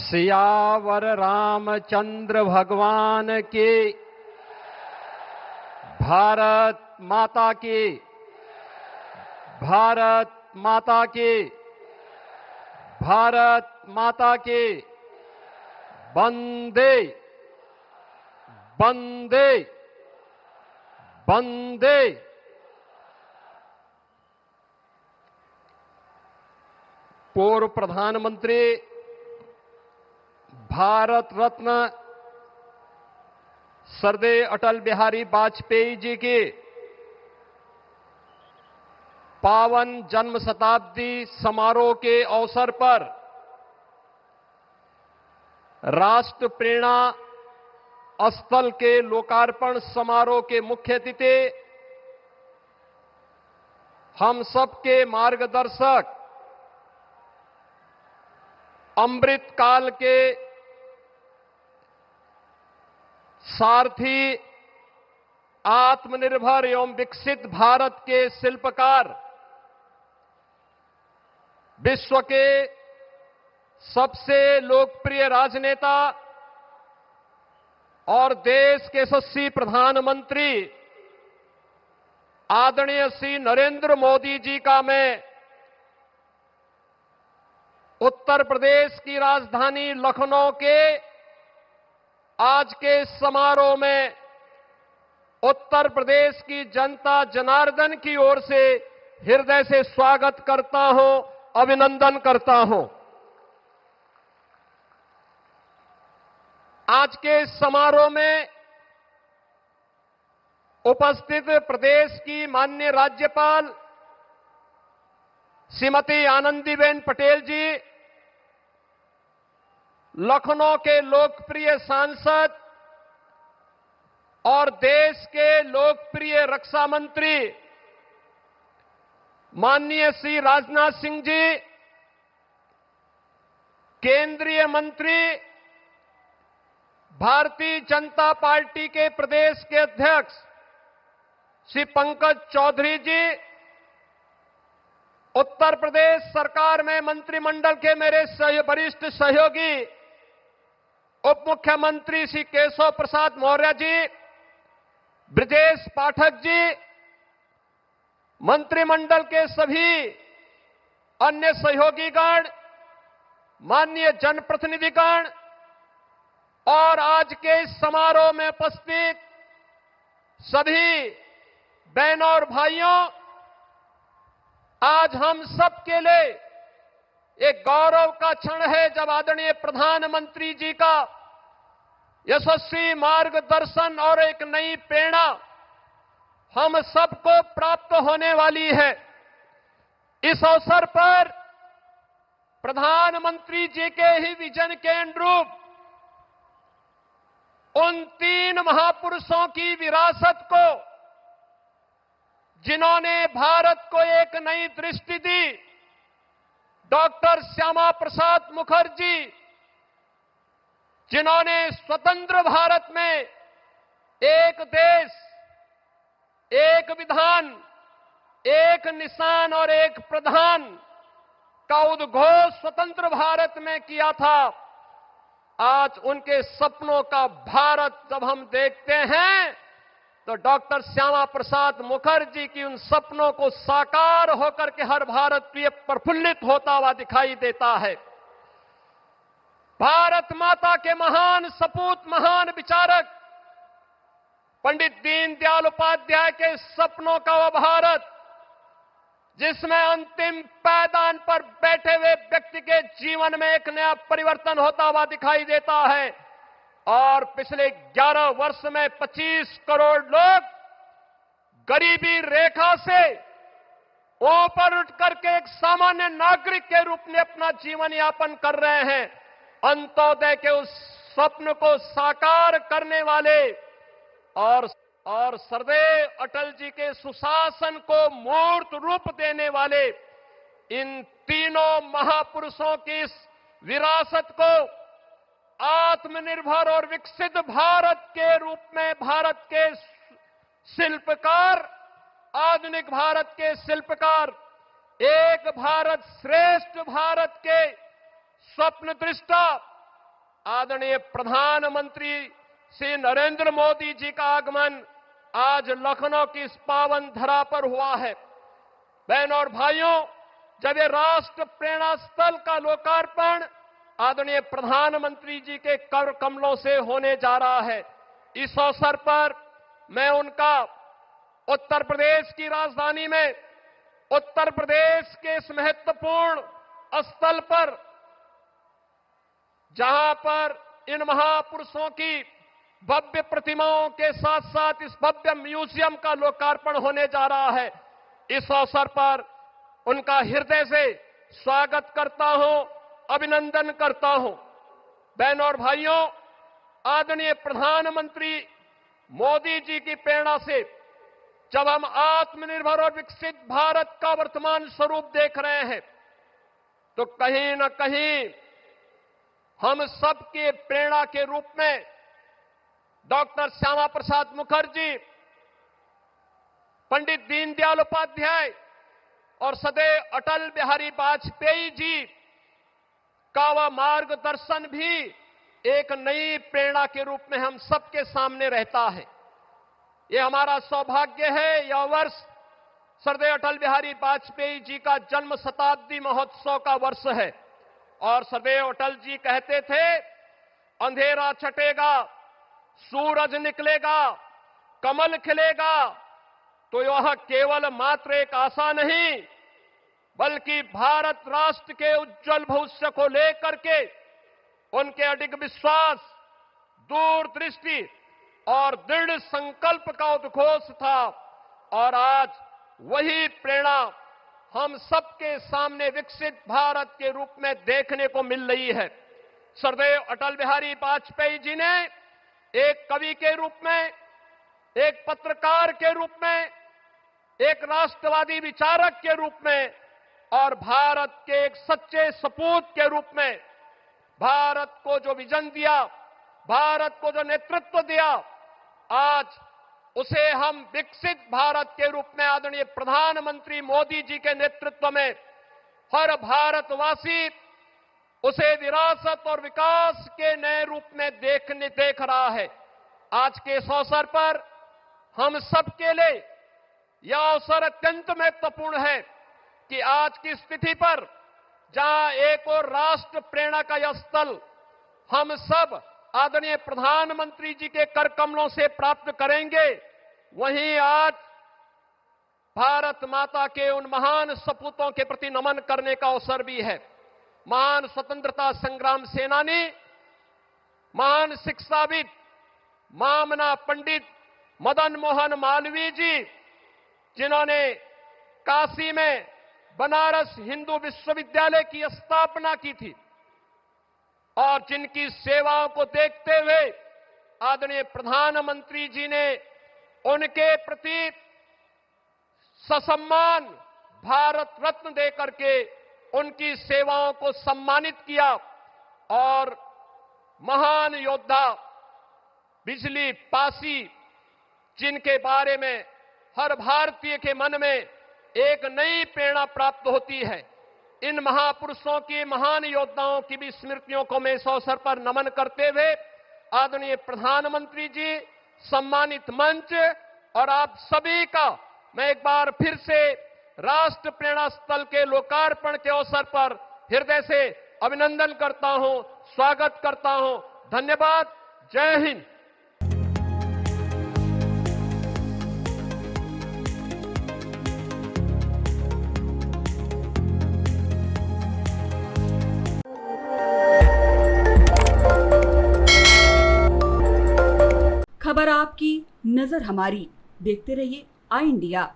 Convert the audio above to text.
सियावर रामचंद्र भगवान की। भारत माता की। भारत माता की। भारत माता की। वंदे वंदे वंदे। पूर्व प्रधानमंत्री भारत रत्न श्रद्धेय अटल बिहारी वाजपेयी जी की पावन जन्म शताब्दी समारोह के अवसर पर राष्ट्र प्रेरणा स्थल के लोकार्पण समारोह के मुख्य अतिथि, हम सबके मार्गदर्शक, अमृत काल के सारथी, आत्मनिर्भर एवं विकसित भारत के शिल्पकार, विश्व के सबसे लोकप्रिय राजनेता और देश के यशस्वी प्रधानमंत्री आदरणीय श्री नरेंद्र मोदी जी का मैं उत्तर प्रदेश की राजधानी लखनऊ के आज के समारोह में उत्तर प्रदेश की जनता जनार्दन की ओर से हृदय से स्वागत करता हूं, अभिनंदन करता हूं। आज के इस समारोह में उपस्थित प्रदेश की माननीय राज्यपाल श्रीमती आनंदीबेन पटेल जी, लखनऊ के लोकप्रिय सांसद और देश के लोकप्रिय रक्षा मंत्री माननीय श्री राजनाथ सिंह जी, केंद्रीय मंत्री, भारतीय जनता पार्टी के प्रदेश के अध्यक्ष श्री पंकज चौधरी जी, उत्तर प्रदेश सरकार में मंत्रिमंडल के मेरे वरिष्ठ सहयोगी उप मुख्यमंत्री श्री केशव प्रसाद मौर्य जी, ब्रजेश पाठक जी, मंत्रिमंडल के सभी अन्य सहयोगीगण, माननीय जनप्रतिनिधिगण और आज के इस समारोह में उपस्थित सभी बहनों और भाइयों, आज हम सब के लिए एक गौरव का क्षण है जब आदरणीय प्रधानमंत्री जी का यशस्वी मार्गदर्शन और एक नई प्रेरणा हम सबको प्राप्त होने वाली है। इस अवसर पर प्रधानमंत्री जी के ही विजन के अनुरूप उन 3 महापुरुषों की विरासत को, जिन्होंने भारत को एक नई दृष्टि दी, डॉक्टर श्यामा प्रसाद मुखर्जी, जिन्होंने स्वतंत्र भारत में एक देश, एक विधान, एक निशान और एक प्रधान का उद्घोष स्वतंत्र भारत में किया था। आज उनके सपनों का भारत जब हम देखते हैं तो डॉक्टर श्यामा प्रसाद मुखर्जी की उन सपनों को साकार होकर के हर भारतीय प्रफुल्लित होता हुआ दिखाई देता है। भारत माता के महान सपूत, महान विचारक पंडित दीनदयाल उपाध्याय के सपनों का वह भारत जिसमें अंतिम पायदान पर बैठे हुए व्यक्ति के जीवन में एक नया परिवर्तन होता हुआ दिखाई देता है। और पिछले 11 वर्ष में 25 करोड़ लोग गरीबी रेखा से ऊपर उठ करके एक सामान्य नागरिक के रूप में अपना जीवन यापन कर रहे हैं। अंत्योदय के उस स्वप्न को साकार करने वाले और श्रद्धेय अटल जी के सुशासन को मूर्त रूप देने वाले इन तीनों महापुरुषों की इस विरासत को आत्मनिर्भर और विकसित भारत के रूप में भारत के शिल्पकार, आधुनिक भारत के शिल्पकार, एक भारत श्रेष्ठ भारत के स्वप्न दृष्टा आदरणीय प्रधानमंत्री श्री नरेंद्र मोदी जी का आगमन आज लखनऊ की इस पावन धरा पर हुआ है। बहनों और भाइयों, जब ये राष्ट्र प्रेरणा स्थल का लोकार्पण आदरणीय प्रधानमंत्री जी के कर कमलों से होने जा रहा है, इस अवसर पर मैं उनका उत्तर प्रदेश की राजधानी में उत्तर प्रदेश के इस महत्वपूर्ण स्थल पर, जहां पर इन महापुरुषों की भव्य प्रतिमाओं के साथ साथ इस भव्य म्यूजियम का लोकार्पण होने जा रहा है, इस अवसर पर उनका हृदय से स्वागत करता हूं, अभिनंदन करता हूं। बहनों और भाइयों, आदरणीय प्रधानमंत्री मोदी जी की प्रेरणा से जब हम आत्मनिर्भर और विकसित भारत का वर्तमान स्वरूप देख रहे हैं, तो कहीं न कहीं हम सबके प्रेरणा के रूप में डॉक्टर श्यामा प्रसाद मुखर्जी, पंडित दीनदयाल उपाध्याय और सदैव अटल बिहारी वाजपेयी जी का वह मार्गदर्शन भी एक नई प्रेरणा के रूप में हम सबके सामने रहता है। ये हमारा सौभाग्य है, यह वर्ष सरदेव अटल बिहारी वाजपेयी जी का जन्म शताब्दी महोत्सव का वर्ष है। और सदैव अटल जी कहते थे, अंधेरा छटेगा, सूरज निकलेगा, कमल खिलेगा, तो यह केवल मात्र एक आशा नहीं, बल्कि भारत राष्ट्र के उज्जवल भविष्य को लेकर के उनके अडिग विश्वास, दूरदृष्टि और दृढ़ संकल्प का उद्घोष था। और आज वही प्रेरणा हम सबके सामने विकसित भारत के रूप में देखने को मिल रही है। सरदेव अटल बिहारी वाजपेयी जी ने एक कवि के रूप में, एक पत्रकार के रूप में, एक राष्ट्रवादी विचारक के रूप में और भारत के एक सच्चे सपूत के रूप में भारत को जो विजन दिया, भारत को जो नेतृत्व दिया, आज उसे हम विकसित भारत के रूप में आदरणीय प्रधानमंत्री मोदी जी के नेतृत्व में हर भारतवासी उसे विरासत और विकास के नए रूप में देख रहा है। आज के इस अवसर पर हम सबके लिए यह अवसर अत्यंत महत्वपूर्ण है कि आज की स्थिति पर, जहां एक और राष्ट्र प्रेरणा का यह स्थल हम सब आदरणीय प्रधानमंत्री जी के कर कमलों से प्राप्त करेंगे, वहीं आज भारत माता के उन महान सपूतों के प्रति नमन करने का अवसर भी है। महान स्वतंत्रता संग्राम सेनानी, महान शिक्षाविद, मामना पंडित मदन मोहन मालवीय जी, जिन्होंने काशी में बनारस हिंदू विश्वविद्यालय की स्थापना की थी और जिनकी सेवाओं को देखते हुए आदरणीय प्रधानमंत्री जी ने उनके प्रति ससम्मान भारत रत्न देकर के उनकी सेवाओं को सम्मानित किया। और महान योद्धा बिजली पासी, जिनके बारे में हर भारतीय के मन में एक नई प्रेरणा प्राप्त होती है, इन महापुरुषों की, महान योद्धाओं की भी स्मृतियों को मैं इस अवसर पर नमन करते हुए आदरणीय प्रधानमंत्री जी, सम्मानित मंच और आप सभी का मैं एक बार फिर से राष्ट्र प्रेरणा स्थल के लोकार्पण के अवसर पर हृदय से अभिनंदन करता हूं, स्वागत करता हूं। धन्यवाद। जय हिंद। खबर आपकी, नजर हमारी। देखते रहिए आई इंडिया।